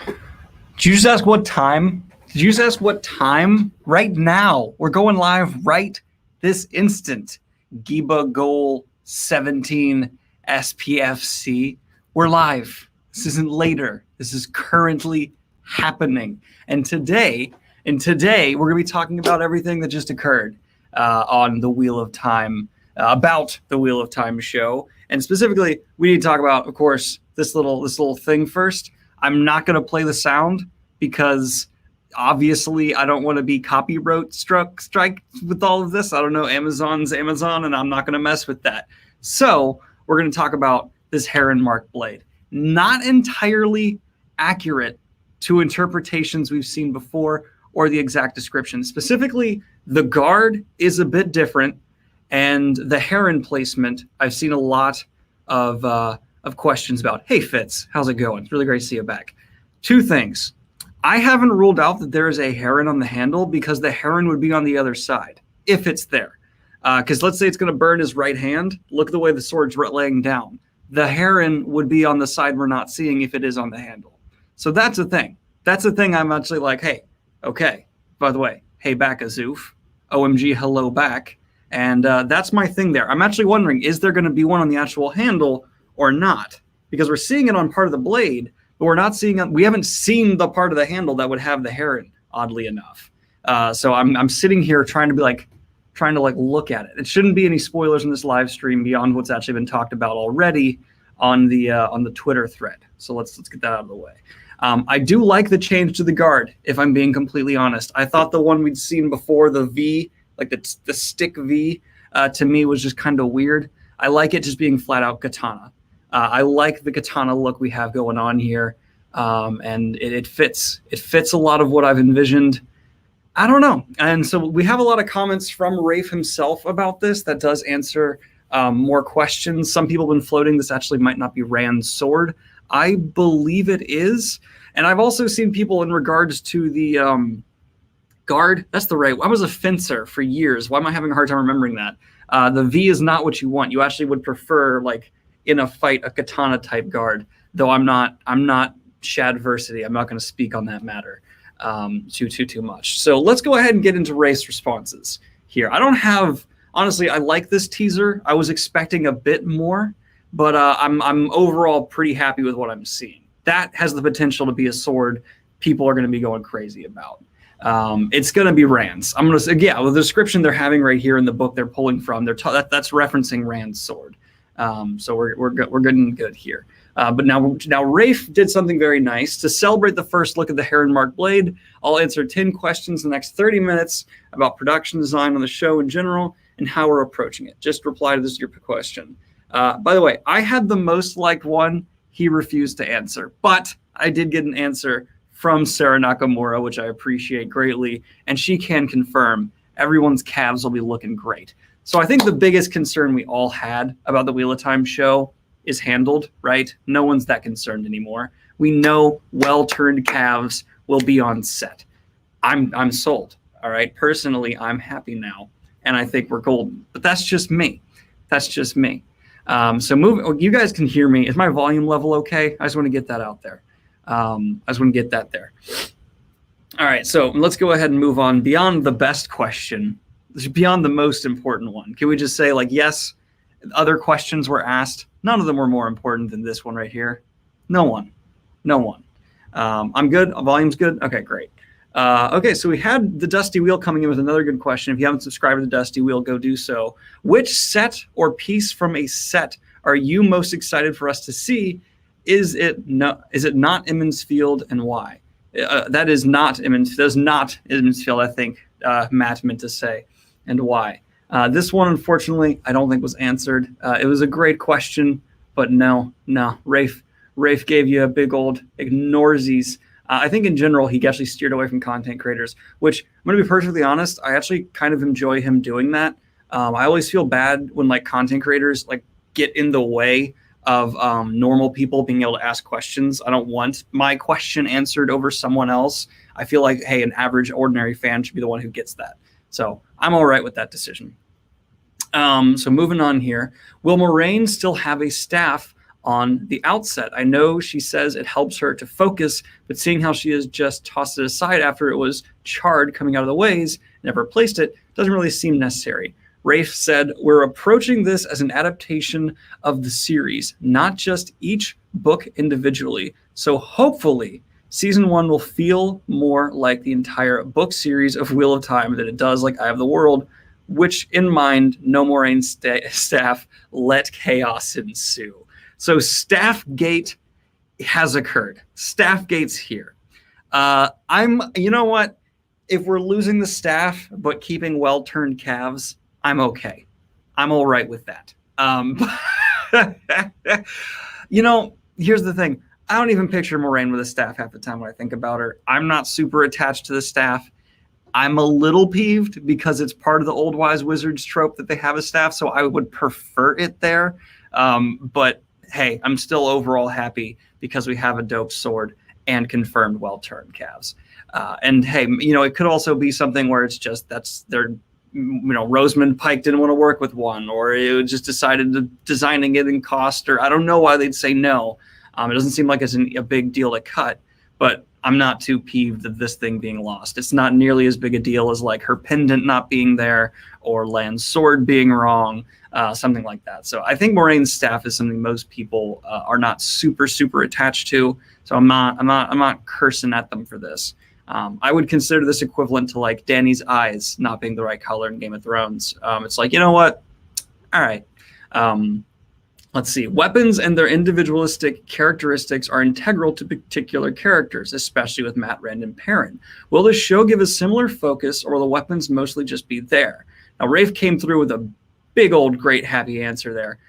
Did you just ask what time? Did you just ask what time? Right now. We're going live right this instant. Giba Goal 17 SPFC. We're live. This isn't later. This is currently happening. And today, we're going to be talking about everything that just occurred on the Wheel of Time, about the Wheel of Time show. And specifically, we need to talk about, of course, this little thing first. I'm not going to play the sound because obviously I don't want to be copyright strike with all of this. I don't know, Amazon's Amazon, and I'm not going to mess with that. So we're going to talk about this Heron mark blade. Not entirely accurate to interpretations we've seen before or the exact description. Specifically, the guard is a bit different, and the Heron placement, I've seen a lot of questions about. Hey, Fitz, how's it going? It's really great to see you back. Two things. I haven't ruled out that there is a Heron on the handle because the Heron would be on the other side, if it's there. Because let's say it's going to burn his right hand. Look at the way the sword's laying down. The Heron would be on the side we're not seeing if it is on the handle. So that's a thing. That's a thing I'm actually like, hey, okay, by the way, hey back, Azoof. OMG, hello back. And that's my thing there. I'm actually wondering, is there going to be one on the actual handle or not? Because we're seeing it on part of the blade, but we haven't seen the part of the handle that would have the Heron, oddly enough. So I'm sitting here trying to look at it. It shouldn't be any spoilers in this live stream beyond what's actually been talked about already on the Twitter thread. So let's get that out of the way. I do like the change to the guard, if I'm being completely honest. I thought the one we'd seen before, the V, like the stick V, to me was just kind of weird. I like it just being flat out katana. I like the katana look we have going on here, and it fits. It fits a lot of what I've envisioned. I don't know. And so we have a lot of comments from Rafe himself about this that does answer more questions. Some people have been floating this actually might not be Rand's sword. I believe it is. And I've also seen people in regards to the guard. That's the right. I was a fencer for years. Why am I having a hard time remembering that? The V is not what you want. You actually would prefer, like, in a fight, a katana type guard, though I'm not Shadversity. I'm not going to speak on that matter too much. So let's go ahead and get into race responses here. Honestly, I like this teaser. I was expecting a bit more, but I'm overall pretty happy with what I'm seeing. That has the potential to be a sword people are going to be going crazy about. It's going to be Rand's. I'm going to say, yeah, the description they're having right here in the book they're pulling from, that's referencing Rand's sword. So we're getting good here. But now Rafe did something very nice. To celebrate the first look at the Heron mark blade, I'll answer 10 questions in the next 30 minutes about production design on the show in general and how we're approaching it. Just reply to this your question. By the way, I had the most liked one. He refused to answer, but I did get an answer from Sarah Nakamura, which I appreciate greatly, and she can confirm everyone's calves will be looking great. So I think the biggest concern we all had about the Wheel of Time show is handled, right? No one's that concerned anymore. We know well-turned calves will be on set. I'm sold, all right? Personally, I'm happy now, and I think we're golden. But that's just me. That's just me. So you guys can hear me. Is my volume level okay? I just want to get that out there. I just want to get that there. All right, so let's go ahead and move on beyond the best question, beyond the most important one. Can we just say, like, yes, other questions were asked. None of them were more important than this one right here. No one. I'm good. Volume's good. Okay, great. Okay, so we had the Dusty Wheel coming in with another good question. If you haven't subscribed to the Dusty Wheel, go do so. Which set or piece from a set are you most excited for us to see? Is it not Emmons Field, and why? That is not Emmons. That's not Emmons Field, I think Matt meant to say, and why. This one, unfortunately, I don't think was answered. It was a great question, but no. Rafe gave you a big old ignoresies. I think in general, he actually steered away from content creators, which I'm going to be perfectly honest, I actually kind of enjoy him doing that. I always feel bad when like content creators like get in the way of normal people being able to ask questions. I don't want my question answered over someone else. I feel like, hey, an average ordinary fan should be the one who gets that. So I'm all right with that decision. So moving on here, will Moraine still have a staff on the outset. I know she says it helps her to focus, but seeing how she has just tossed it aside after it was charred coming out of the ways, never replaced it, doesn't really seem necessary. Rafe said, "We're approaching this as an adaptation of the series, not just each book individually. So hopefully season 1 will feel more like the entire book series of Wheel of Time than it does like Eye of the World, which in mind, no Moraine staff, let chaos ensue." So Staffgate has occurred. Staffgate's here. You know what? If we're losing the staff but keeping well-turned calves, I'm okay. I'm all right with that. Here's the thing. I don't even picture Moraine with a staff half the time when I think about her. I'm not super attached to the staff. I'm a little peeved because it's part of the Old Wise Wizards trope that they have a staff, so I would prefer it there. But hey, I'm still overall happy because we have a dope sword and confirmed well-turned calves. And hey, it could also be something where it's just Rosamund Pike didn't want to work with one, or it just decided to designing it in cost, or I don't know why they'd say no. It doesn't seem like it's a big deal to cut, but I'm not too peeved of this thing being lost. It's not nearly as big a deal as like her pendant not being there or Lan's sword being wrong, something like that. So I think Moraine's staff is something most people are not super, super attached to. So I'm not cursing at them for this. I would consider this equivalent to like Dany's eyes not being the right color in Game of Thrones. It's like, you know what? All right. Let's see. Weapons and their individualistic characteristics are integral to particular characters, especially with Mat, Rand, and Perrin. Will the show give a similar focus, or will the weapons mostly just be there? Now, Rafe came through with a big old great happy answer there.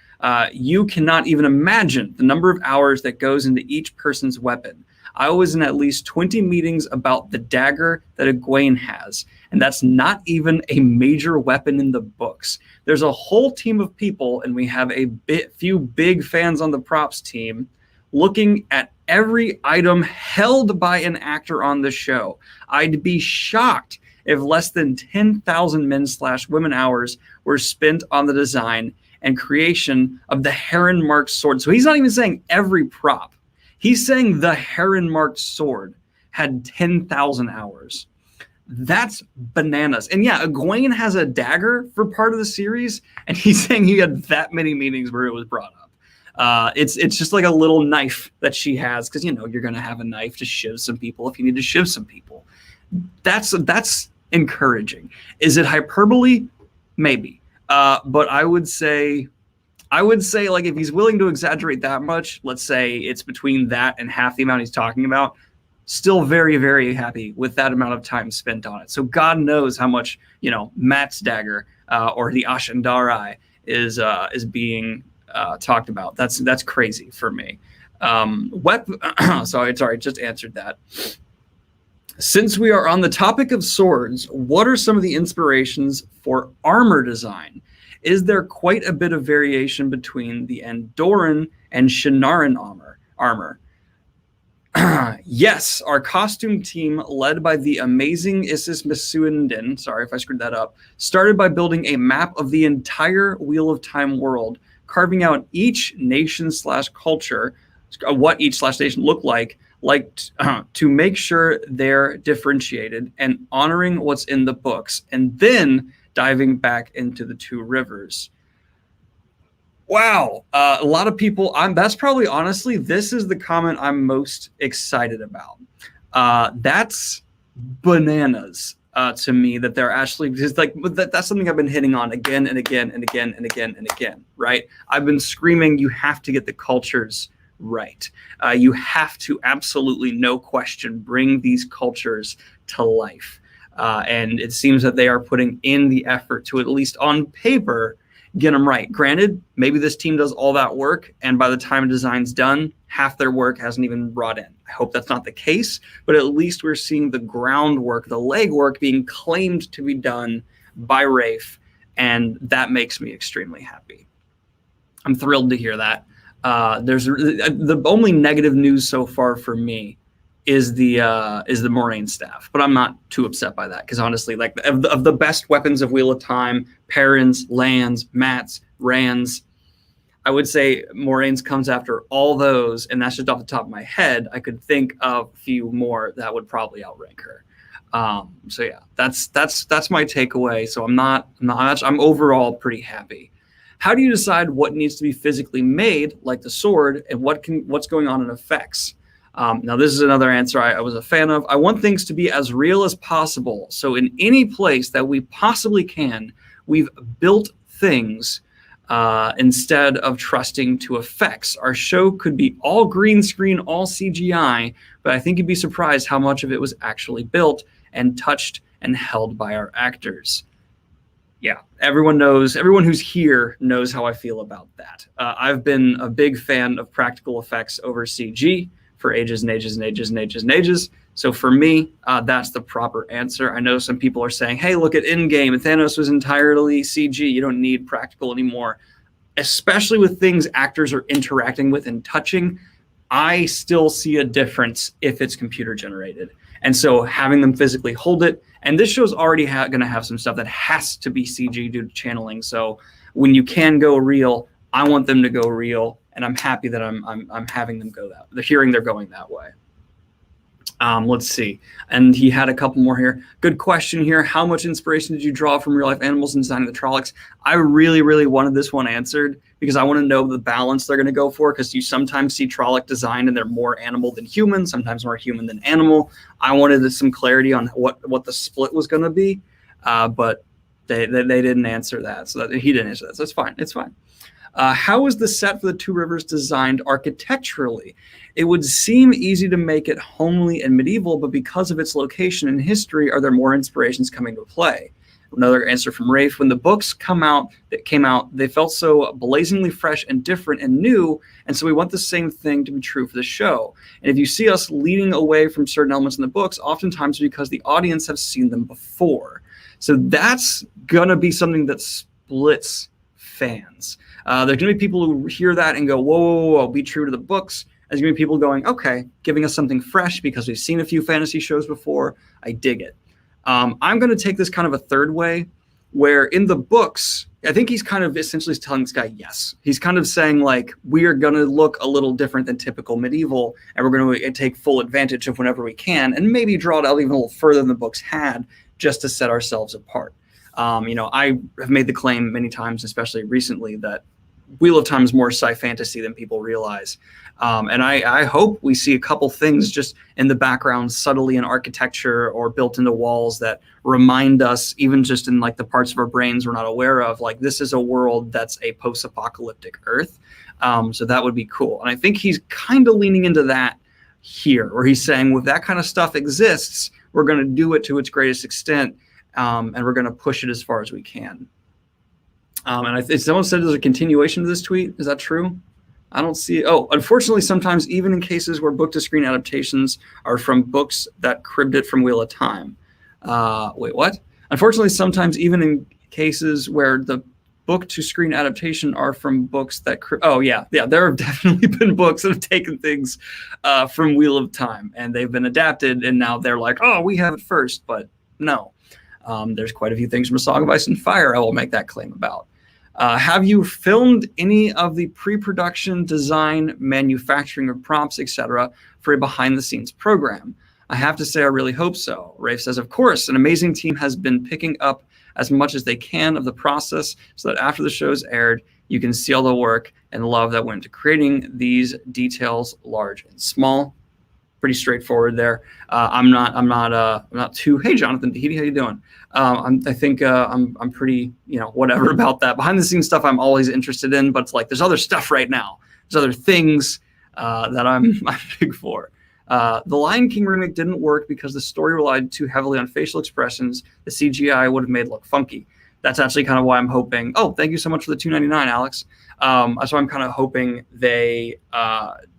You cannot even imagine the number of hours that goes into each person's weapon. I was in at least 20 meetings about the dagger that Egwene has, and that's not even a major weapon in the books. There's a whole team of people, and we have a few big fans on the props team looking at every item held by an actor on the show. I'd be shocked if less than 10,000 men/women hours were spent on the design and creation of the Heron marked sword. So he's not even saying every prop. He's saying the Heron marked sword had 10,000 hours. That's bananas. And yeah, Egwene has a dagger for part of the series, and he's saying he had that many meetings where it was brought up. It's just like a little knife that she has, because you're going to have a knife to shiv some people if you need to shiv some people. That's encouraging. Is it hyperbole? Maybe. But I would say like if he's willing to exaggerate that much, let's say it's between that and half the amount he's talking about, still very, very happy with that amount of time spent on it. So God knows how much, Mat's dagger or the Ashandarai is being talked about. That's crazy for me. Sorry, just answered that. Since we are on the topic of swords, what are some of the inspirations for armor design? Is there quite a bit of variation between the Andoran and Shannara armor? Yes, our costume team, led by the amazing Isis Masuindin, sorry if I screwed that up, started by building a map of the entire Wheel of Time world, carving out each nation/culture, what each /nation looked like to make sure they're differentiated and honoring what's in the books, and then diving back into the two rivers. Wow. A lot of people, that's probably, honestly, this is the comment I'm most excited about. That's bananas to me that they're actually just like, that's something I've been hitting on again and again and again and again and again, right? I've been screaming, you have to get the cultures right. You have to absolutely, no question, bring these cultures to life. And it seems that they are putting in the effort to, at least on paper, get them right. Granted, maybe this team does all that work, and by the time design's done, half their work hasn't even brought in. I hope that's not the case, but at least we're seeing the groundwork, the legwork being claimed to be done by Rafe, and that makes me extremely happy. I'm thrilled to hear that. There's the only negative news so far for me is the Moraine staff, but I'm not too upset by that, because honestly, like of the best weapons of Wheel of Time, Perrin's, Lan's, Mat's, Rand's, I would say Moraine's comes after all those, and that's just off the top of my head. I could think of a few more that would probably outrank her. So yeah, that's my takeaway. So I'm overall pretty happy. How do you decide what needs to be physically made, like the sword, and what's going on in effects? Now, this is another answer I was a fan of. I want things to be as real as possible. So in any place that we possibly can, we've built things instead of trusting to effects. Our show could be all green screen, all CGI, but I think you'd be surprised how much of it was actually built and touched and held by our actors. Yeah, everyone who's here knows how I feel about that. I've been a big fan of practical effects over CG for ages and ages and ages and ages and ages. So for me, that's the proper answer. I know some people are saying, hey, look at Endgame. Thanos was entirely CG. You don't need practical anymore. Especially with things actors are interacting with and touching, I still see a difference if it's computer generated. And so having them physically hold it, and this show's already going to have some stuff that has to be CG due to channeling. So when you can go real, I want them to go real, and I'm happy that I'm having them go that. They're going that way. Let's see. And he had a couple more here. Good question here. How much inspiration did you draw from real life animals in designing the Trollocs? I really, really wanted this one answered because I want to know the balance they're going to go for, because you sometimes see Trolloc design and they're more animal than human, sometimes more human than animal. I wanted some clarity on what the split was going to be, but they didn't answer that. So he didn't answer that. So it's fine. It's fine. How is the set for the Two Rivers designed architecturally? It would seem easy to make it homely and medieval, but because of its location and history, are there more inspirations coming to play? Another answer from Rafe. When the books came out, they felt so blazingly fresh and different and new, and so we want the same thing to be true for the show. And if you see us leading away from certain elements in the books, oftentimes because the audience have seen them before. So that's going to be something that splits fans. There's going to be people who hear that and go, whoa, whoa, whoa, be true to the books. There's going to be people going, okay, giving us something fresh because we've seen a few fantasy shows before. I dig it. I'm going to take this kind of a third way, where in the books, I think he's kind of essentially telling this guy yes. He's kind of saying, like, we are going to look a little different than typical medieval, and we're going to take full advantage of whenever we can, and maybe draw it out even a little further than the books had, just to set ourselves apart. I have made the claim many times, especially recently, that Wheel of Time is more sci-fantasy than people realize. And I hope we see a couple things just in the background, subtly in architecture or built into walls, that remind us, even just in like the parts of our brains we're not aware of, like this is a world that's a post-apocalyptic Earth. So that would be cool. And I think he's kind of leaning into that here, where he's saying, if that kind of stuff exists, we're going to do it to its greatest extent, and we're going to push it as far as we can. And someone said there's a continuation of this tweet. Is that true? I don't see it. Oh, unfortunately, sometimes even in cases where book-to-screen adaptations are from books that cribbed it from Wheel of Time. Wait, what? Unfortunately, sometimes even in cases where the book-to-screen adaptation are from books that... Oh, yeah. There have definitely been books that have taken things from Wheel of Time, and they've been adapted, and now they're like, oh, we have it first. But no. There's quite a few things from A Song of Ice and Fire I will make that claim about. Have you filmed any of the pre-production, design, manufacturing of props, etc. for a behind-the-scenes program? I have to say I really hope so. Rafe says, of course, an amazing team has been picking up as much as they can of the process so that after the show's aired, you can see all the work and love that went into creating these details, large and small. Pretty straightforward there. I'm not too. Hey, Jonathan Tahiti, how you doing? I think I'm pretty, whatever about that. Behind the scenes stuff I'm always interested in, but it's like there's other stuff right now. There's other things that I'm big for. The Lion King remake didn't work because the story relied too heavily on facial expressions. The CGI would have made it look funky. That's actually kind of why I'm hoping. Oh, thank you so much for the $2.99, Alex. So I'm kind of hoping they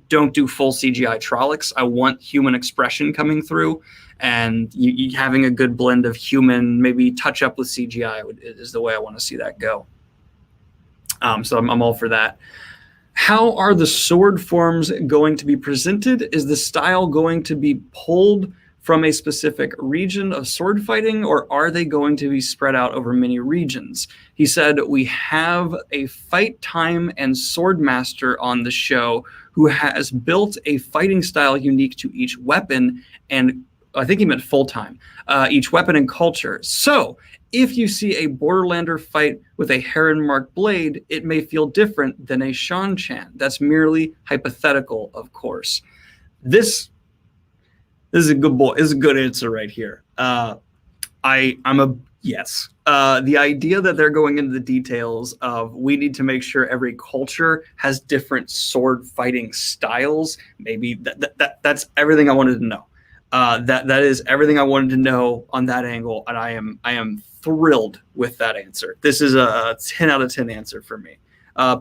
don't do full CGI Trollocs. I want human expression coming through, and you having a good blend of human, maybe touch up with CGI is the way I want to see that go. So I'm all for that. How are the sword forms going to be presented? Is the style going to be pulled from a specific region of sword fighting, or are they going to be spread out over many regions? He said, we have a fight time and sword master on the show who has built a fighting style unique to each weapon, and I think he meant full-time, each weapon and culture. So if you see a Borderlander fight with a Heron marked blade, it may feel different than a Shan-Chan. That's merely hypothetical, of course. This is a good boy. This is a good answer right here. I'm a yes. The idea that they're going into the details of we need to make sure every culture has different sword fighting styles. Maybe that's everything I wanted to know. That is everything I wanted to know on that angle, and I am thrilled with that answer. This is a 10 out of 10 answer for me.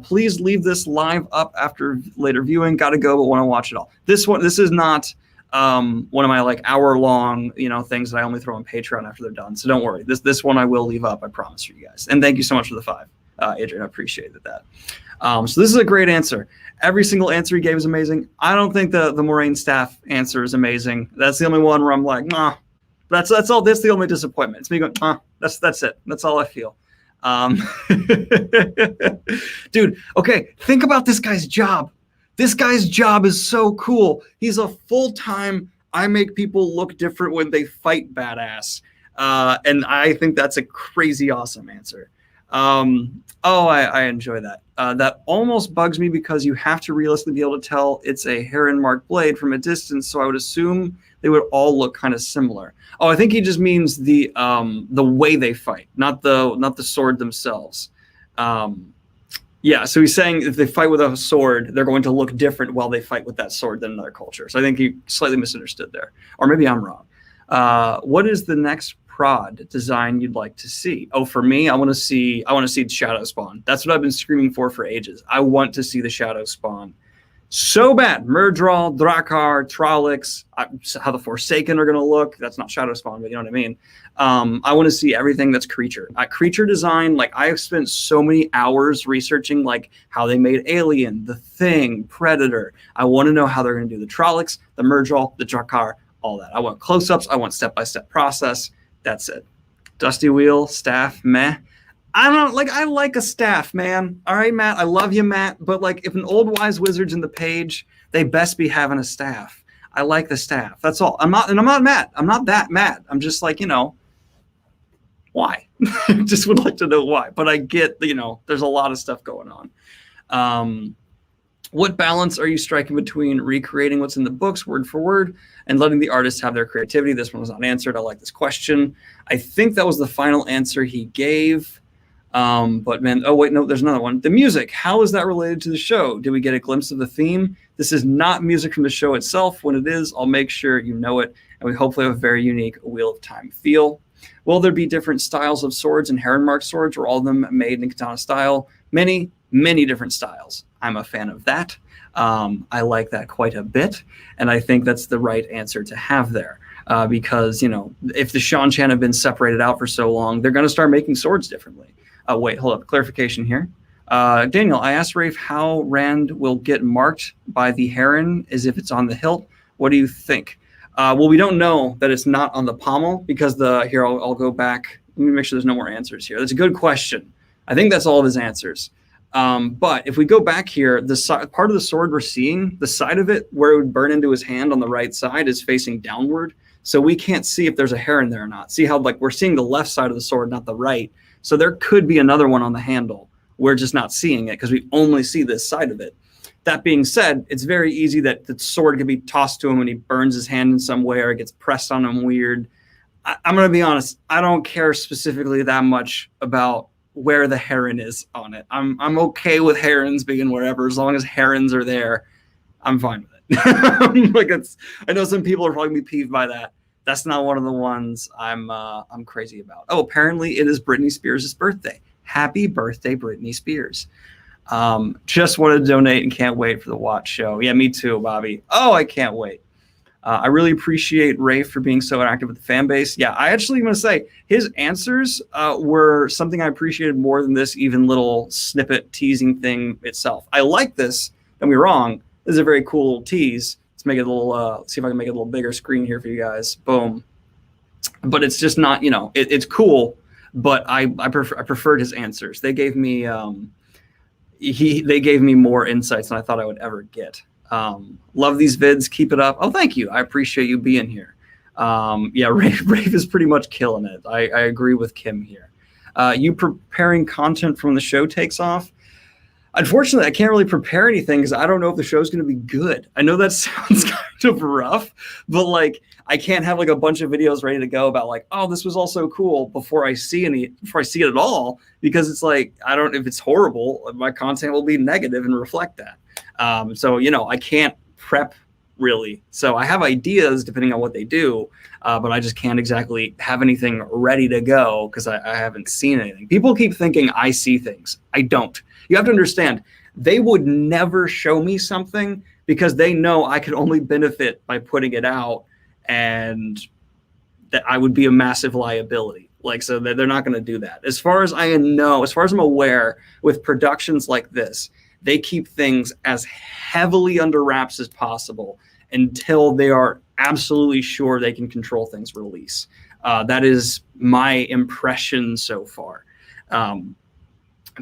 Please leave this live up after later viewing. Got to go, but want to watch it all. This is not one of my like hour-long things that I only throw on Patreon after they're done. So don't worry. This one I will leave up. I promise you guys. And thank you so much for the 5, Adrian. I appreciated that. So this is a great answer. Every single answer he gave is amazing. I don't think the Moraine staff answer is amazing. That's the only one where I'm like, nah. That's all. That's the only disappointment. It's me going, that's it. That's all I feel. Dude, okay, think about this guy's job. This guy's job is so cool. He's a full-time, I make people look different when they fight badass. And I think that's a crazy awesome answer. I enjoy that. That almost bugs me because you have to realistically be able to tell it's a Heron marked blade from a distance, so I would assume they would all look kind of similar. Oh, I think he just means the way they fight, not the sword themselves. Yeah, so he's saying if they fight with a sword, they're going to look different while they fight with that sword than another culture. So I think he slightly misunderstood there. Or maybe I'm wrong. What is the next prod design you'd like to see? Oh, for me, I want to see Shadow Spawn. That's what I've been screaming for ages. I want to see the Shadow Spawn so bad. Murdral, Drakkar, Trollocs, how the Forsaken are going to look. That's not Shadow Spawn, but you know what I mean. I want to see everything that's creature. Creature design, like I've spent so many hours researching like how they made Alien, The Thing, Predator. I want to know how they're going to do the Trollocs, the Murdral, the Drakkar, all that. I want close-ups. I want step-by-step process. That's it. Dusty wheel, staff, meh. I like a staff, man. All right, Matt. I love you, Matt. But like, if an old wise wizard's in the page, they best be having a staff. I like the staff. That's all. I'm not mad. I'm not that mad. I'm just like, why? Just would like to know why. But I get, there's a lot of stuff going on. What balance are you striking between recreating what's in the books word for word and letting the artists have their creativity? This one was not answered. I like this question. I think that was the final answer he gave. But man, oh wait, no, there's another one. The music, how is that related to the show? Did we get a glimpse of the theme? This is not music from the show itself. When it is, I'll make sure you know it. And we hopefully have a very unique Wheel of Time feel. Will there be different styles of swords and Heron marked swords, or all of them made in katana style? Many, many different styles. I'm a fan of that. I like that quite a bit. And I think that's the right answer to have there. Because, if the Shan-Chan have been separated out for so long, they're going to start making swords differently. Wait, hold up. Clarification here. Daniel, I asked Rafe how Rand will get marked by the Heron as if it's on the hilt. What do you think? Well, we don't know that it's not on the pommel because here, I'll go back. Let me make sure there's no more answers here. That's a good question. I think that's all of his answers. But if we go back here, the part of the sword we're seeing, the side of it where it would burn into his hand on the right side is facing downward. So we can't see if there's a Heron there or not. See how we're seeing the left side of the sword, not the right. So there could be another one on the handle. We're just not seeing it because we only see this side of it. That being said, it's very easy that the sword could be tossed to him when he burns his hand in some way or it gets pressed on him weird. I'm going to be honest. I don't care specifically that much about where the Heron is on it. I'm okay with Herons being wherever. As long as Herons are there, I'm fine with it. I know some people are probably going to be peeved by that. That's not one of the ones I'm crazy about. Oh, apparently it is Britney Spears' birthday. Happy birthday, Britney Spears. Just wanted to donate and can't wait for the watch show. Yeah, me too, Bobby. Oh, I can't wait. I really appreciate Rafe for being so active with the fan base. Yeah, I actually want to say his answers were something I appreciated more than this even little snippet teasing thing itself. I like this. Don't be wrong. This is a very cool tease. It's Let's make it a little, see if I can make it a little bigger screen here for you guys. Boom. But it's just not, it's cool, but I preferred his answers. They gave me, they gave me more insights than I thought I would ever get. Love these vids. Keep it up. Oh, thank you. I appreciate you being here. Yeah, Rafe is pretty much killing it. I agree with Kim here. You preparing content from the show takes off. Unfortunately, I can't really prepare anything because I don't know if the show's going to be good. I know that sounds kind of rough, but like I can't have like a bunch of videos ready to go about like, oh, this was also cool before I see it at all, because it's like, I don't, if it's horrible, my content will be negative and reflect that. So, I can't prep really. So I have ideas depending on what they do, but I just can't exactly have anything ready to go because I haven't seen anything. People keep thinking I see things. I don't. You have to understand, they would never show me something because they know I could only benefit by putting it out, and that I would be a massive liability. Like, so they're not going to do that. As far as I know, as far as I'm aware, with productions like this, they keep things as heavily under wraps as possible until they are absolutely sure they can control things release. That is my impression so far.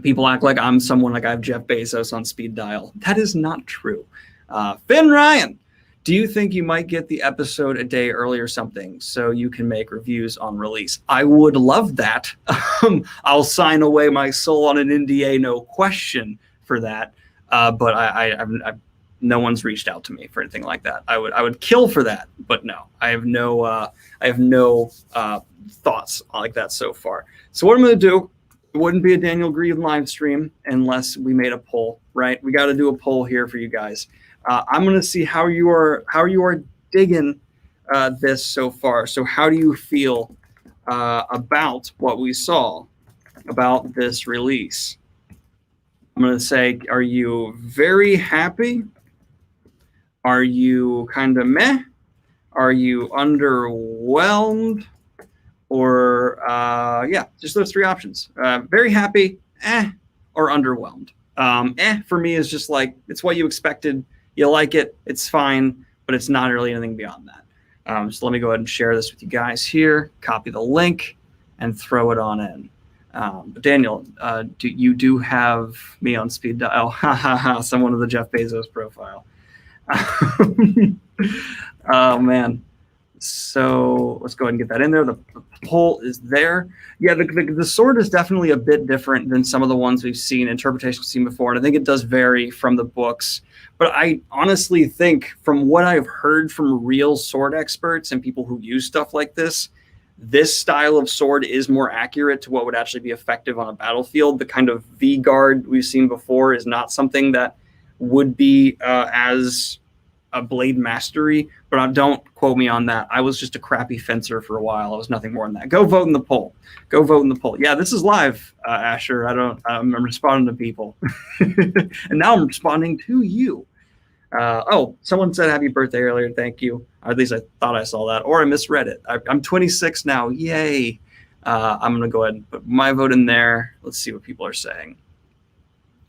People act like I'm someone like I have Jeff Bezos on speed dial. That is not true. Finn Ryan, do you think you might get the episode a day early or something so you can make reviews on release? I would love that. I'll sign away my soul on an NDA, no question, for that. But I've no one's reached out to me for anything like that. I would kill for that, but no, I have no thoughts like that so far. So what I'm going to do, it wouldn't be a Daniel Green live stream unless we made a poll, right? We got to do a poll here for you guys. I'm going to see how you are digging this so far. So how do you feel about what we saw about this release? I'm going to say, are you very happy? Are you kind of meh? Are you underwhelmed? Or, yeah, just those three options. Very happy, or underwhelmed. For me is just like, it's what you expected. You like it, it's fine, but it's not really anything beyond that. So let me go ahead and share this with you guys here, copy the link, and throw it on in. But Daniel, you do have me on speed dial. Ha ha ha, someone with the Jeff Bezos profile. Oh, man. So let's go ahead and get that in there. The poll is there. Yeah, the sword is definitely a bit different than some of the ones we've seen, interpretations we've seen before. And I think it does vary from the books. But I honestly think from what I've heard from real sword experts and people who use stuff like this style of sword is more accurate to what would actually be effective on a battlefield. The kind of V-guard we've seen before is not something that would be as a blade mastery, but don't quote me on that. I was just a crappy fencer for a while. I was nothing more than that. Go vote in the poll. Go vote in the poll. Yeah, this is live, Asher. I'm responding to people. And now I'm responding to you. Oh, someone said happy birthday earlier. Thank you. Or at least I thought I saw that, or I misread it. I'm 26 now. Yay. I'm going to go ahead and put my vote in there. Let's see what people are saying.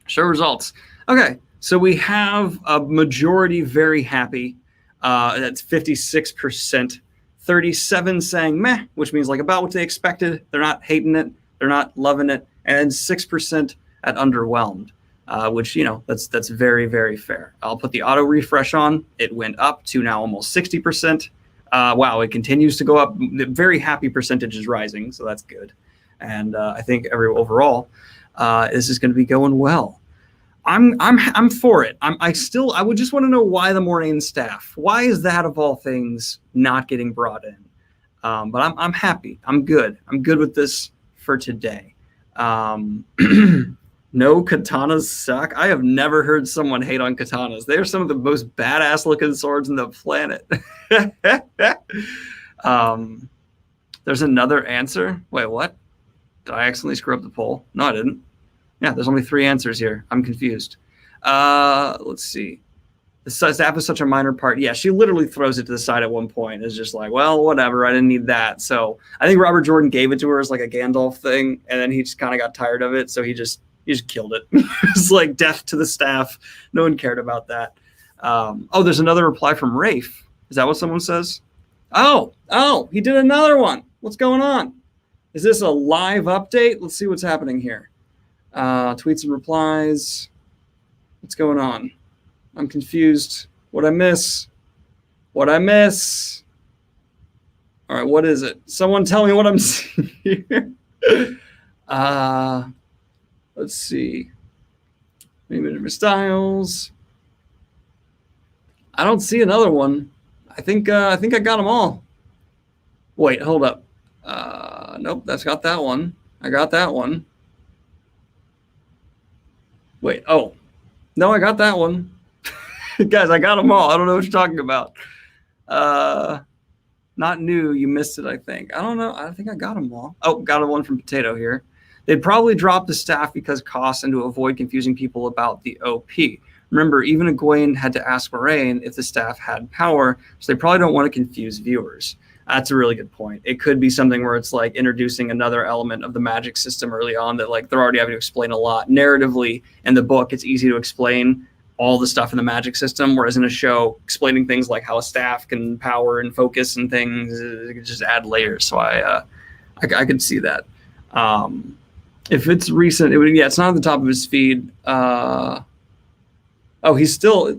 Show results. Okay. So we have a majority very happy. That's 56%. 37 saying meh, which means like about what they expected. They're not hating it. They're not loving it. And 6% at underwhelmed, which, that's very, very fair. I'll put the auto refresh on. It went up to now almost 60%. Wow, it continues to go up. The very happy percentage is rising, so that's good. And I think overall, this is going to be going well. I'm for it. I would just want to know why the Moraine staff. Why is that of all things not getting brought in? But I'm happy. I'm good. I'm good with this for today. No, katanas suck. I have never heard someone hate on katanas. They are some of the most badass looking swords in the planet. There's another answer. Wait, what? Did I accidentally screw up the poll? No, I didn't. Yeah, there's only 3 answers here. I'm confused. Let's see. The staff is such a minor part. Yeah, she literally throws it to the side at one point. It's just like, well, whatever. I didn't need that. So I think Robert Jordan gave it to her as like a Gandalf thing, and then he just kind of got tired of it. So he just killed it. It's like death to the staff. No one cared about that. Oh, there's another reply from Rafe. Is that what someone says? Oh, he did another one. What's going on? Is this a live update? Let's see what's happening here. Tweets and replies. What's going on? I'm confused. What'd I miss? All right, what is it? Someone tell me what I'm seeing here. Let's see. Maybe different styles. I don't see another one. I think I got them all. Wait, hold up. Nope, that's got that one. I got that one. Wait, oh. No, I got that one. Guys, I got them all. I don't know what you're talking about. Not new. You missed it, I think. I don't know. I think I got them all. Oh, got a one from Potato here. They'd probably drop the staff because cost and to avoid confusing people about the OP. Remember, even Egwene had to ask Moraine if the staff had power, so they probably don't want to confuse viewers. That's a really good point. It could be something where it's like introducing another element of the magic system early on that like they're already having to explain a lot. Narratively, in the book, it's easy to explain all the stuff in the magic system, whereas in a show, explaining things like how a staff can power and focus and things, it could just add layers. So I could see that. If it's recent, it's not at the top of his feed. Oh, he's still.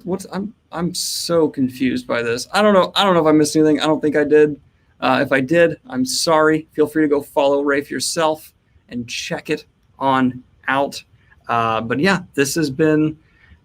I'm so confused by this. I don't know if I missed anything. I don't think I did. If I did, I'm sorry. Feel free to go follow Rafe yourself and check it on out. But yeah, this has been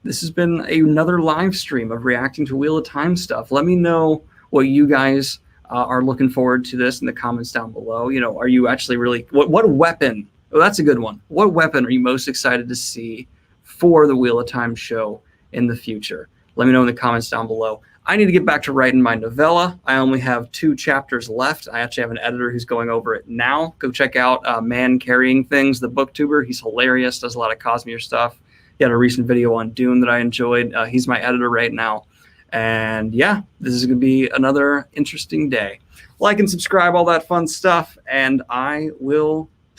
another live stream of reacting to Wheel of Time stuff. Let me know what you guys are looking forward to this in the comments down below. You know, are you actually really what weapon? Oh, that's a good one. What weapon are you most excited to see for the Wheel of Time show in the future? Let me know in the comments down below. I need to get back to writing my novella. I only have 2 chapters left. I actually have an editor who's going over it now. Go check out Man Carrying Things, the booktuber. He's hilarious, does a lot of Cosmere stuff. He had a recent video on Dune that I enjoyed. He's my editor right now. And yeah, this is going to be another interesting day. Like and subscribe, all that fun stuff. And I will